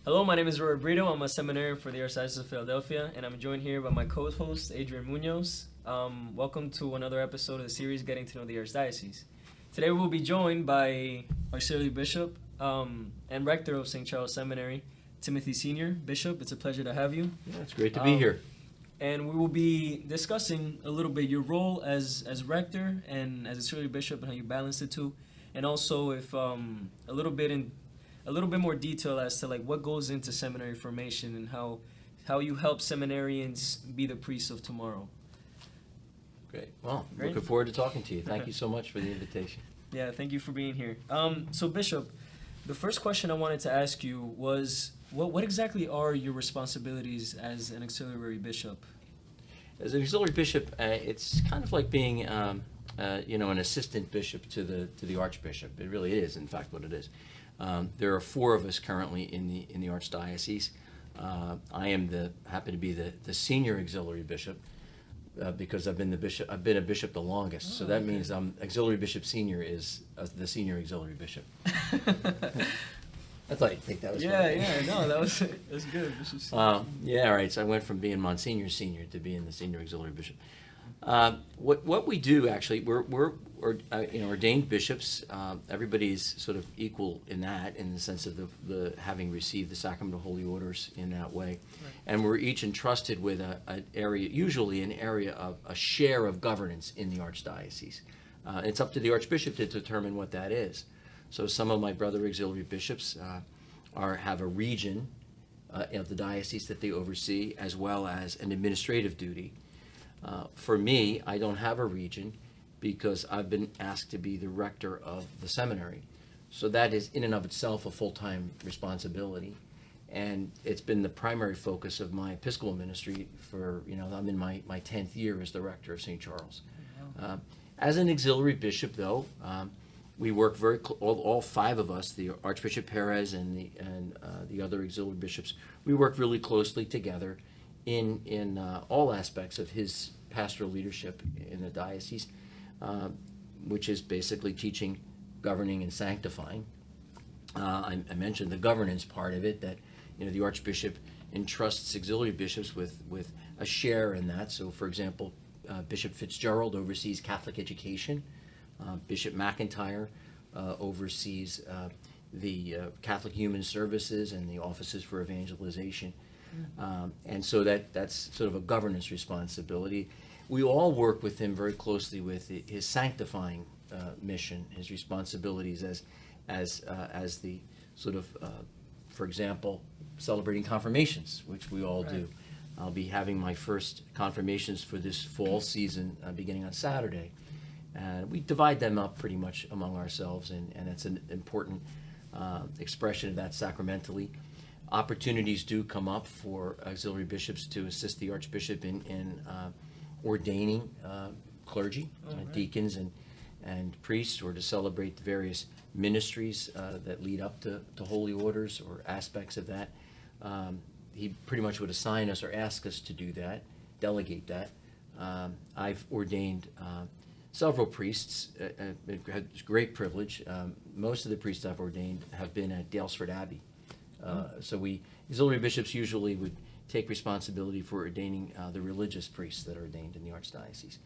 Hello, my name is Roy Brito. I'm a seminarian for the Archdiocese of Philadelphia, and I'm joined here by my co-host, Adrian Munoz. Welcome to another episode of the series, Getting to Know the Archdiocese. Today we'll be joined by Auxiliary Bishop and Rector of St. Charles Seminary, Timothy Sr. Bishop, it's a pleasure to have you. Yeah, it's great to be here. And we will be discussing a little bit your role as Rector and as Auxiliary Bishop and how you balance the two, and also if a little bit more detail as to like what goes into seminary formation and how you help seminarians be the priests of tomorrow. Great. Well, Great. Looking forward to talking to you. Thank you so much for the invitation. Yeah, thank you for being here. So Bishop, the first question I wanted to ask you was, what exactly are your responsibilities as an auxiliary bishop? As an auxiliary bishop, it's kind of like being, an assistant bishop to the archbishop. It really is, in fact, what it is. There are four of us currently in the archdiocese. I happen to be the senior auxiliary bishop because I've been a bishop the longest. So that means auxiliary bishop senior is the senior auxiliary bishop. I thought you'd think that was funny. No, that's good. All right. So I went from being Monsignor Senior to being the senior auxiliary bishop. What we do actually, we're ordained bishops. Everybody's sort of equal in that, in the sense of the having received the sacrament of holy orders in that way, right. And we're each entrusted with an area, usually an area of a share of governance in the archdiocese. It's up to the archbishop to determine what that is. So some of my brother auxiliary bishops have a region of the diocese that they oversee, as well as an administrative duty. For me, I don't have a region because I've been asked to be the rector of the seminary. So that is in and of itself a full-time responsibility. And it's been the primary focus of my Episcopal ministry for, I'm in my 10th year as the rector of St. Charles. As an auxiliary bishop, though, we work all five of us, the Archbishop Perez and the other auxiliary bishops, we work really closely together in all aspects of his pastoral leadership in the diocese, which is basically teaching, governing, and sanctifying. I mentioned the governance part of it, that the Archbishop entrusts auxiliary bishops with a share in that. So, for example, Bishop Fitzgerald oversees Catholic education. Bishop McIntyre oversees the Catholic Human Services and the offices for evangelization. And so that's sort of a governance responsibility. We all work with him very closely with his sanctifying mission, his responsibilities as the sort of, for example, celebrating confirmations, which we all do. I'll be having my first confirmations for this fall season beginning on Saturday. And we divide them up pretty much among ourselves, and it's an important expression of that sacramentally. Opportunities do come up for auxiliary bishops to assist the Archbishop in ordaining clergy, deacons and priests, or to celebrate the various ministries that lead up to holy orders or aspects of that. He pretty much would assign us or ask us to do that, delegate that. I've ordained several priests. I've had great privilege. Most of the priests I've ordained have been at Dalesford Abbey. So auxiliary bishops usually would take responsibility for ordaining the religious priests that are ordained in the archdiocese.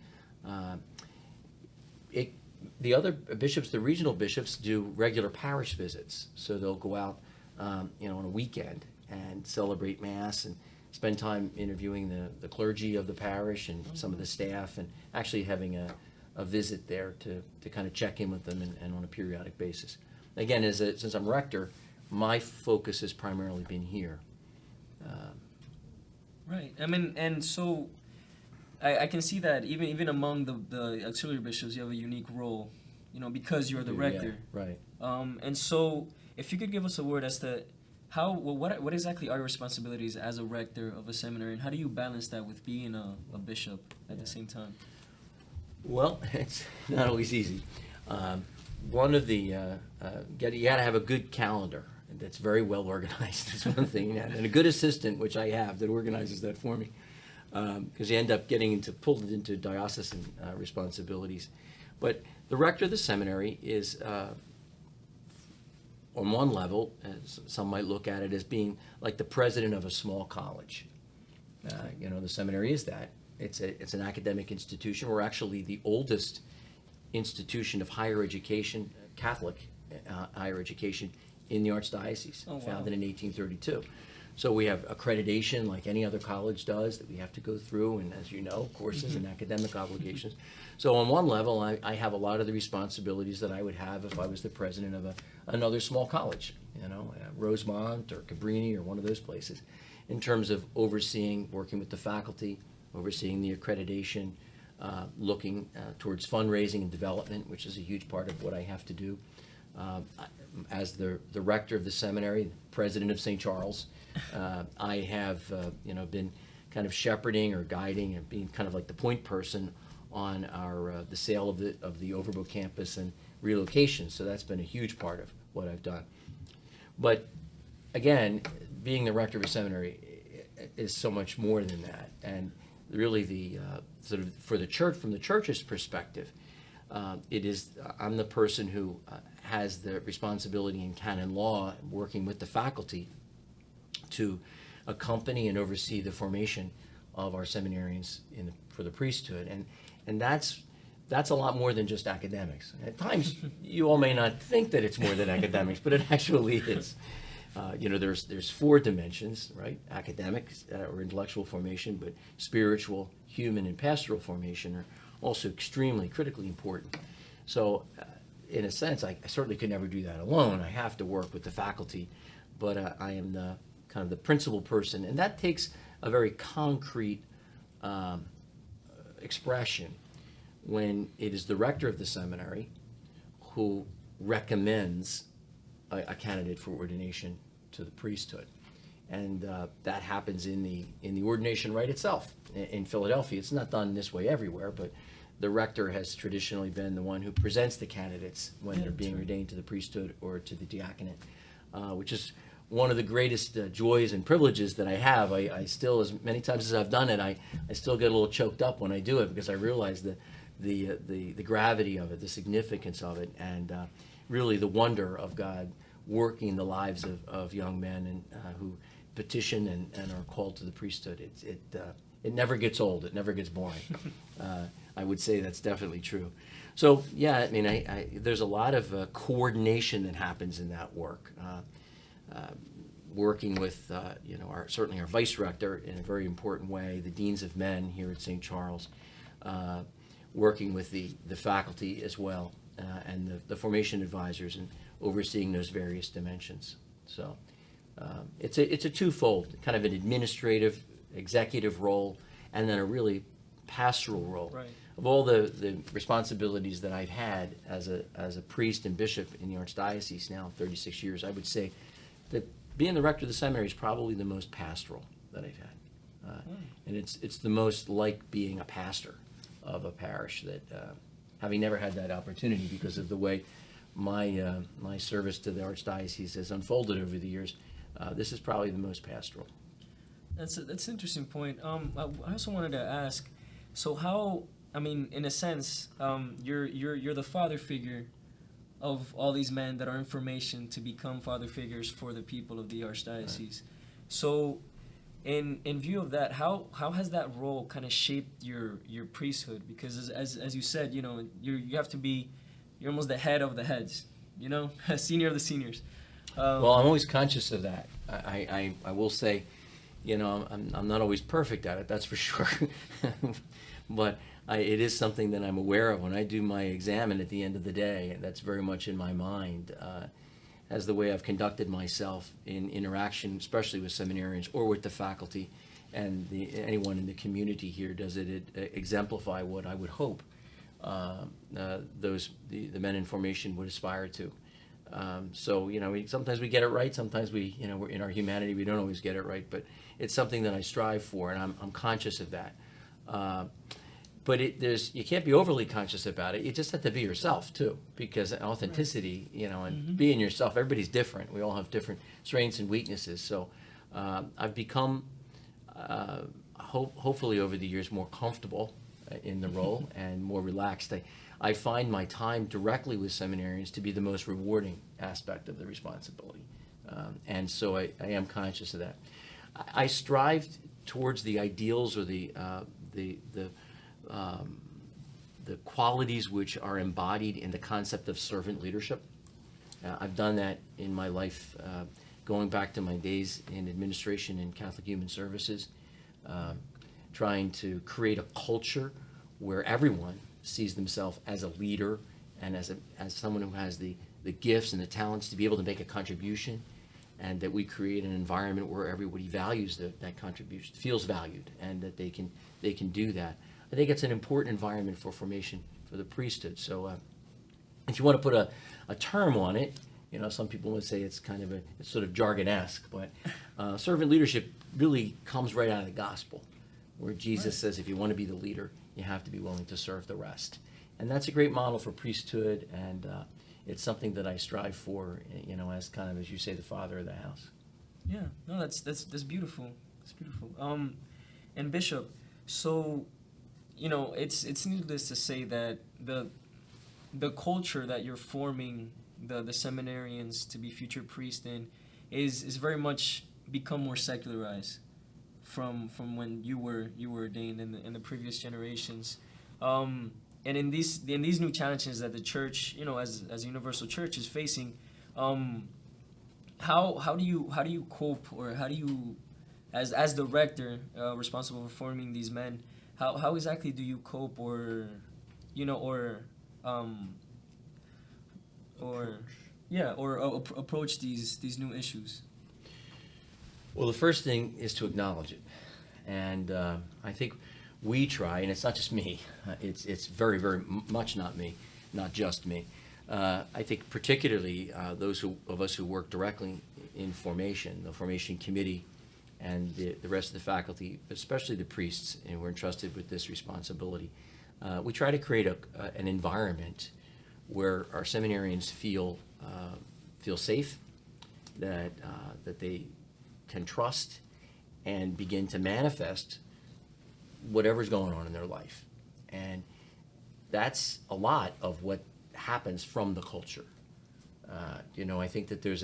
The other bishops, the regional bishops, do regular parish visits. So they'll go out, on a weekend and celebrate Mass and spend time interviewing the clergy of the parish and some of the staff, and actually having a visit there to kind of check in with them and on a periodic basis. Again, since I'm rector, my focus has primarily been here. Right. I mean, and so I can see that even among the auxiliary bishops, you have a unique role, because you're the rector. Yeah, right. And so if you could give us a word as to what exactly are your responsibilities as a rector of a seminary, and how do you balance that with being a bishop at the same time? Well, it's not always easy. One of the you got to have a good calendar that's very well organized. Is one thing, and a good assistant, which I have, that organizes that for me. Because you end up getting pulled into diocesan responsibilities. But the rector of the seminary is on one level, as some might look at it as being like the president of a small college. The seminary is that. It's an academic institution. We're actually the oldest institution of higher education, Catholic higher education, in the Archdiocese, founded in 1832. So we have accreditation like any other college does that we have to go through, and as you know, courses and academic obligations. So on one level, I have a lot of the responsibilities that I would have if I was the president of another small college, Rosemont or Cabrini or one of those places, in terms of overseeing, working with the faculty, overseeing the accreditation, looking towards fundraising and development, which is a huge part of what I have to do. As the rector of the seminary, president of St. Charles, I have been kind of shepherding or guiding and being kind of like the point person on the sale of the Overbrook campus and relocation. So that's been a huge part of what I've done. But again, being the rector of a seminary is so much more than that. And really the sort of for the church, from the church's perspective, I'm the person who has the responsibility in canon law, working with the faculty, to accompany and oversee the formation of our seminarians for the priesthood, and that's a lot more than just academics. At times, you all may not think that it's more than academics, but it actually is. There's 4 dimensions, right? Academic or intellectual formation, but spiritual, human, and pastoral formation are also extremely critically important. So, in a sense, I certainly could never do that alone. I have to work with the faculty, but I am kind of the principal person, and that takes a very concrete expression when it is the rector of the seminary who recommends a candidate for ordination to the priesthood, and that happens in the ordination rite itself. In Philadelphia, it's not done this way everywhere, but the rector has traditionally been the one who presents the candidates when they're being ordained to the priesthood or to the diaconate, which is one of the greatest joys and privileges that I have. I still, as many times as I've done it, I still get a little choked up when I do it, because I realize the gravity of it, the significance of it, and really the wonder of God working in the lives of young men and who petition and are called to the priesthood. It never gets old. It never gets boring. I would say that's definitely true. So yeah, I mean, there's a lot of coordination that happens in that work. Working with certainly our vice rector in a very important way, the deans of men here at St. Charles, working with the faculty as well, and the formation advisors, and overseeing those various dimensions. So it's a twofold, kind of an administrative, executive role, and then a really pastoral role. Right. Of all the responsibilities that I've had as a priest and bishop in the Archdiocese now 36 years, I would say that being the rector of the seminary is probably the most pastoral that I've had. And it's the most like being a pastor of a parish, that having never had that opportunity because of the way my service to the Archdiocese has unfolded over the years, this is probably the most pastoral. That's an interesting point. I also wanted to ask, so how, I mean, in a sense, you're the father figure of all these men that are in formation to become father figures for the people of the Archdiocese. Right. So, in view of that, how has that role kind of shaped your priesthood? Because as you said, you have to be, you're almost the head of the heads, senior of the seniors. Well, I'm always conscious of that. I will say, I'm not always perfect at it, that's for sure. But it is something that I'm aware of when I do my examen at the end of the day. That's very much in my mind as the way I've conducted myself in interaction, especially with seminarians or with the faculty, and anyone in the community here. Does it exemplify what I would hope the men in formation would aspire to? So sometimes we get it right. Sometimes we're in our humanity, we don't always get it right. But it's something that I strive for, and I'm conscious of that. But you can't be overly conscious about it. You just have to be yourself too, because authenticity, and being yourself. Everybody's different. We all have different strengths and weaknesses. So I've become, hopefully over the years, more comfortable in the role and more relaxed. I find my time directly with seminarians to be the most rewarding aspect of the responsibility. And so I am conscious of that. I strive towards the ideals or the qualities which are embodied in the concept of servant leadership. I've done that in my life, going back to my days in administration and Catholic Human Services, trying to create a culture where everyone sees themselves as a leader and as someone who has the gifts and the talents to be able to make a contribution, and that we create an environment where everybody values that contribution, feels valued, and that they can do that. I think it's an important environment for formation for the priesthood. So if you want to put a term on it, some people would say it's kind of it's sort of jargon-esque, but servant leadership really comes right out of the gospel, where Jesus says if you want to be the leader, you have to be willing to serve the rest. And that's a great model for priesthood, and it's something that I strive for, as kind of, as you say, the father of the house. Yeah, no, that's beautiful. It's beautiful. And Bishop, so, it's needless to say that the culture that you're forming the seminarians to be future priests in is very much become more secularized from when you were ordained in the previous generations. And in these new challenges that the church, as a universal church, is facing, how do you cope, or how do you, as the rector responsible for forming these men, how exactly do you cope, or approach these new issues? Well, the first thing is to acknowledge it, and I think we try, and it's not just me. It's very, very much not me, not just me. I think particularly those of us who work directly in formation, the formation committee, and the rest of the faculty, especially the priests, and we're entrusted with this responsibility. We try to create an environment where our seminarians feel safe, that they can trust and begin to manifest whatever's going on in their life. And that's a lot of what happens from the culture. I think that there's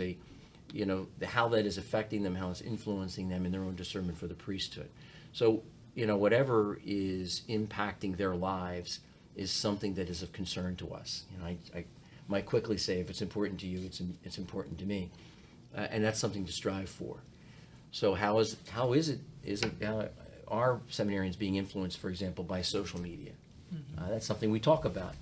how that is affecting them, how it's influencing them in their own discernment for the priesthood. So, whatever is impacting their lives is something that is of concern to us. I might quickly say, if it's important to you, it's important to me. And that's something to strive for. So how is are seminarians being influenced, for example, by social media? Mm-hmm. That's something we talk about.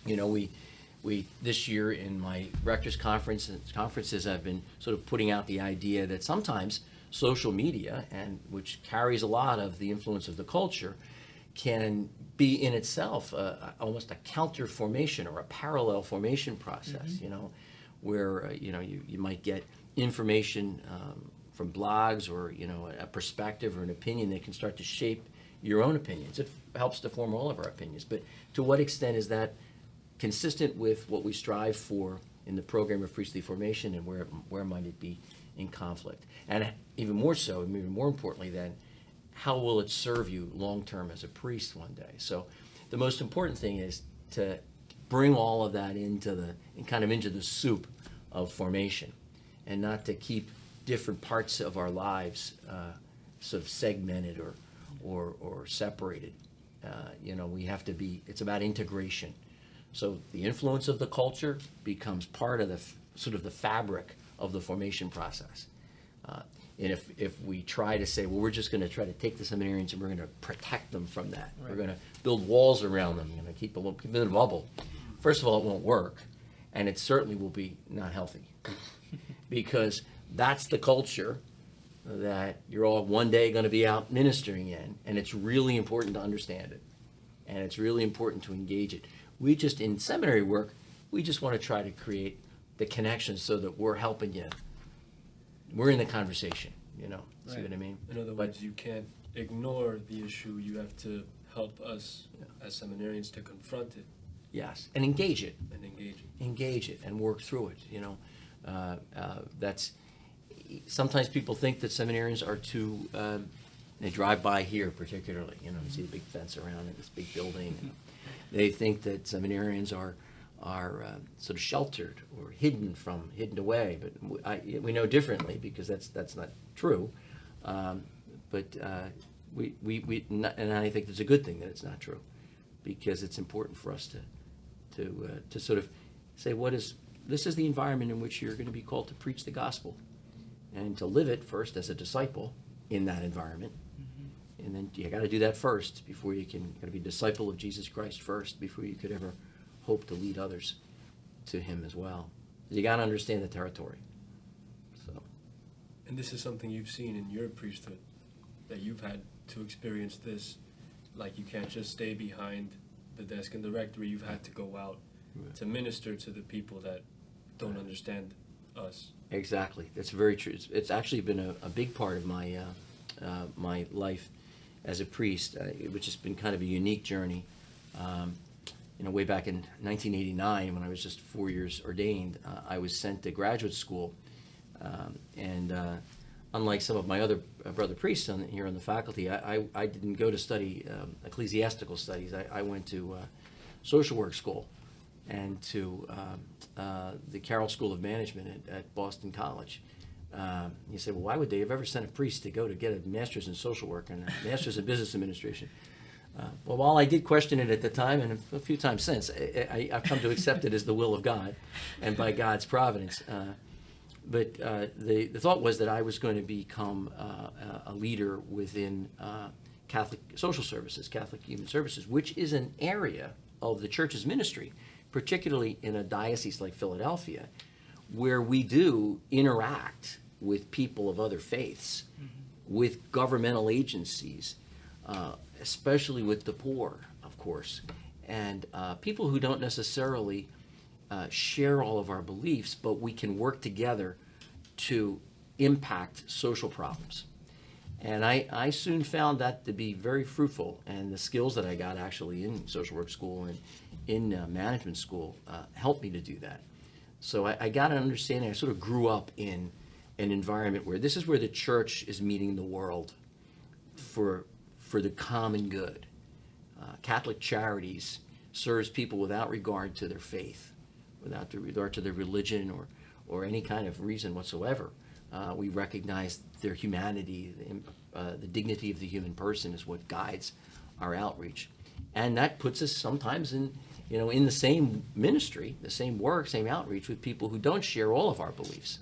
We this year in my rector's conferences, I've been sort of putting out the idea that sometimes social media, and which carries a lot of the influence of the culture, can be in itself almost a counter formation or a parallel formation process. Mm-hmm. Where you might get information from blogs, or a perspective or an opinion that can start to shape your own opinions. It helps to form all of our opinions, but to what extent is that consistent with what we strive for in the program of priestly formation, and where might it be in conflict? And even more so, and even more importantly then, how will it serve you long term as a priest one day? So the most important thing is to bring all of that into the soup of formation, and not to keep different parts of our lives sort of segmented or separated. We have to be, it's about integration. So the influence of the culture becomes part of the fabric of the formation process. And if we try to say, well, we're just going to try to take the seminarians and we're going to protect them from that. Right. We're going to build walls around them, keep them in a bubble. First of all, it won't work, and it certainly will be not healthy, because that's the culture that you're all one day going to be out ministering in, and it's really important to understand it, and it's really important to engage it. We just, in seminary work, we just want to try to create the connections so that we're helping you. We're in the conversation, Right. See what I mean? In other words, you can't ignore the issue. You have to help us as seminarians to confront it. Yes, and engage it. Engage it and work through it, that's, sometimes people think that seminarians are too They drive by here particularly, you see the big fence around it, this big building. And they think that seminarians are sort of sheltered or hidden away, but we know differently, because that's not true. But and I think it's a good thing that it's not true, because it's important for us to sort of say, this is the environment in which you're going to be called to preach the gospel, and to live it first as a disciple in that environment. Mm-hmm. And then you got to do that first before you can be a disciple of Jesus Christ first, before you could ever hope to lead others to him as well. You got to understand the territory. So. And this is something you've seen in your priesthood, that you've had to experience this. Like, you can't just stay behind the desk in the rectory. You've had to go out to minister to the people that don't understand us. Exactly. That's very true. It's actually been a big part of my my life as a priest, which has been kind of a unique journey. Way back in 1989, when I was just 4 years ordained, I was sent to graduate school, and unlike some of my other brother priests here on the faculty, I didn't go to study ecclesiastical studies. I went to social work school and to the Carroll School of Management at Boston College. You say, well, why would they have ever sent a priest to go to get a master's in social work and a master's in business administration? Well, while I did question it at the time, and a few times since, I've come to accept it as the will of God and by God's providence. But the thought was that I was going to become a leader within Catholic social services, Catholic human services, which is an area of the church's ministry, particularly in a diocese like Philadelphia, where we do interact with people of other faiths, with governmental agencies, especially with the poor, of course, and people who don't necessarily share all of our beliefs, but we can work together to impact social problems. And I soon found that to be very fruitful, and the skills that I got actually in social work school and in management school helped me to do that. So I got an understanding. I sort of grew up in an environment where this is where the church is meeting the world for the common good. Catholic Charities serves people without regard to their faith, without regard to their religion or any kind of reason whatsoever. We recognize their humanity, the dignity of the human person is what guides our outreach. And that puts us sometimes in the same ministry, the same work, same outreach with people who don't share all of our beliefs.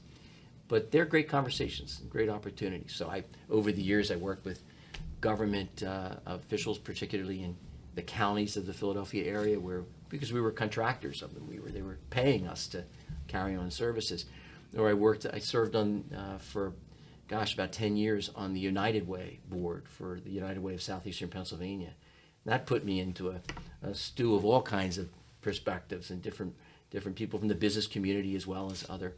But they're great conversations and great opportunities. So over the years, I worked with government officials, particularly in the counties of the Philadelphia area, because we were contractors of them, they were paying us to carry on services. Or I served on for about 10 years on the United Way board for the United Way of Southeastern Pennsylvania. That put me into a stew of all kinds of perspectives and different people from the business community as well as other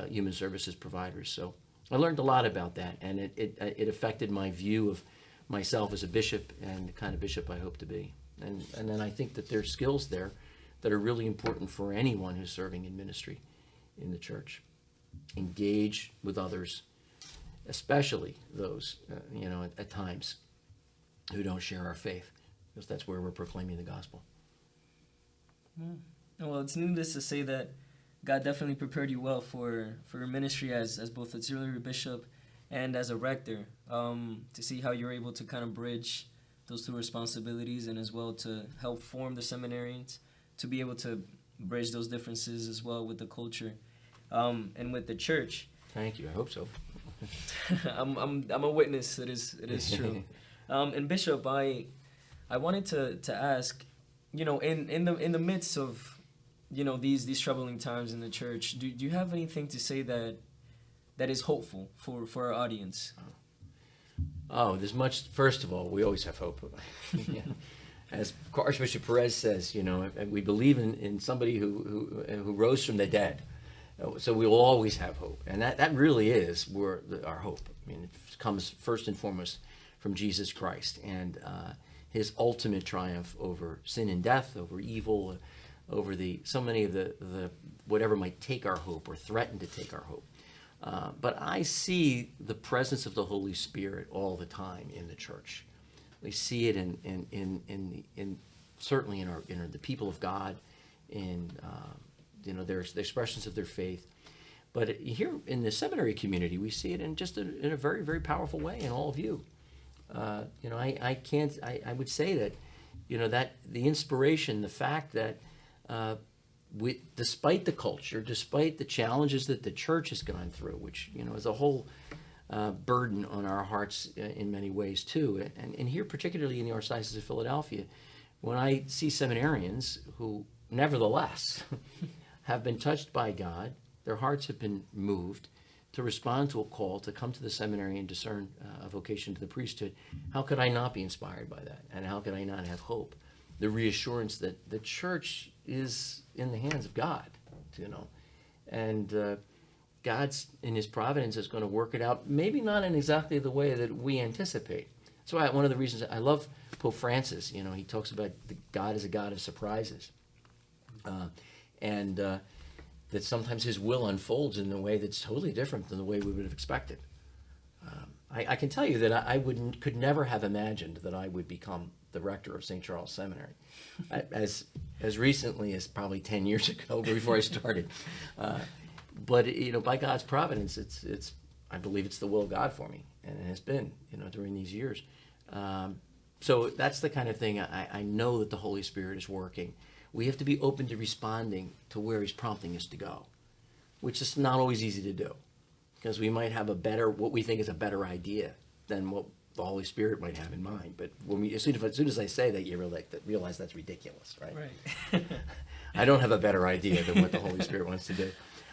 human services providers. So I learned a lot about that, and it affected my view of myself as a bishop and the kind of bishop I hope to be. And then I think that there's skills there that are really important for anyone who's serving in ministry in the church. Engage with others, especially those, at times who don't share our faith, because that's where we're proclaiming the gospel. Well, it's needless to say that God definitely prepared you well for your ministry as both auxiliary bishop and as a rector, to see how you're able to kind of bridge those two responsibilities, and as well to help form the seminarians, to be able to bridge those differences as well with the culture and with the church. Thank you. I hope so. I'm a witness. It is true. And Bishop, I wanted to ask, in the midst of these troubling times in the church, do you have anything to say that is hopeful for our audience? Oh, there's much. First of all, we always have hope. Yeah. As Archbishop Perez says, we believe in somebody who rose from the dead. So we will always have hope. And that really is our hope. I mean, it comes first and foremost from Jesus Christ and his ultimate triumph over sin and death, over evil, over so many of the whatever might take our hope or threaten to take our hope. But I see the presence of the Holy Spirit all the time in the church. We see it in certainly in the people of God, in their expressions of their faith. But here in the seminary community, we see it in a very, very powerful way in all of you. I would say that, that the inspiration, the fact that despite the culture, despite the challenges that the church has gone through, which, is a whole burden on our hearts in many ways too. And here, particularly in the Archdiocese of Philadelphia, when I see seminarians who, nevertheless, have been touched by God, their hearts have been moved to respond to a call to come to the seminary and discern a vocation to the priesthood, how could I not be inspired by that? And how could I not have hope? The reassurance that the church is in the hands of God, and God's, in his providence, is going to work it out, maybe not in exactly the way that we anticipate. So one of the reasons I love Pope Francis, he talks about God as a God of surprises. And that sometimes his will unfolds in a way that's totally different than the way we would have expected. I can tell you that I could never have imagined that I would become the rector of St. Charles Seminary, as recently as probably 10 years ago, before I started. But by God's providence, it's I believe it's the will of God for me, and it has been during these years. So that's the kind of thing I know that the Holy Spirit is working. We have to be open to responding to where he's prompting us to go, which is not always easy to do, because we might have what we think is a better idea than what the Holy Spirit might have in mind. But as soon as I say that, you realize that's ridiculous, right? Right. I don't have a better idea than what the Holy Spirit wants to do.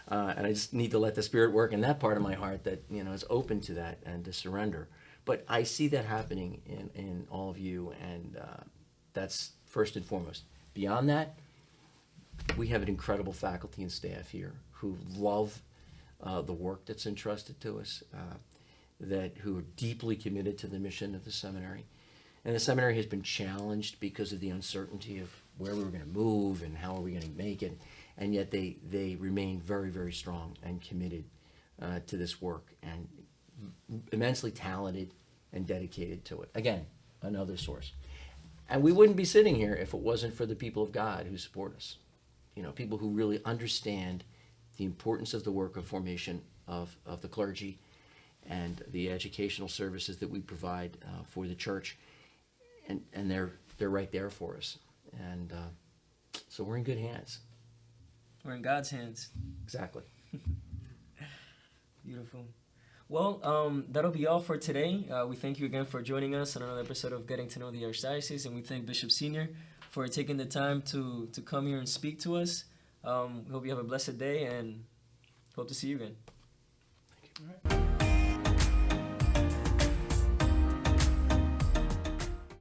And I just need to let the Spirit work in that part of my heart that is open to that and to surrender. But I see that happening in all of you, and that's first and foremost. Beyond that, we have an incredible faculty and staff here who love the work that's entrusted to us, who are deeply committed to the mission of the seminary. And the seminary has been challenged because of the uncertainty of where we were going to move and how are we going to make it. And yet they remain very, very strong and committed to this work, and immensely talented and dedicated to it. Again, another source. And we wouldn't be sitting here if it wasn't for the people of God who support us. People who really understand the importance of the work of formation of the clergy and the educational services that we provide for the church. And they're right there for us. And so we're in good hands. We're in God's hands. Exactly. Beautiful. Well, that'll be all for today. We thank you again for joining us on another episode of Getting to Know the Archdiocese, and we thank Bishop Senior for taking the time to come here and speak to us. We hope you have a blessed day, and hope to see you again. Thank you. All right.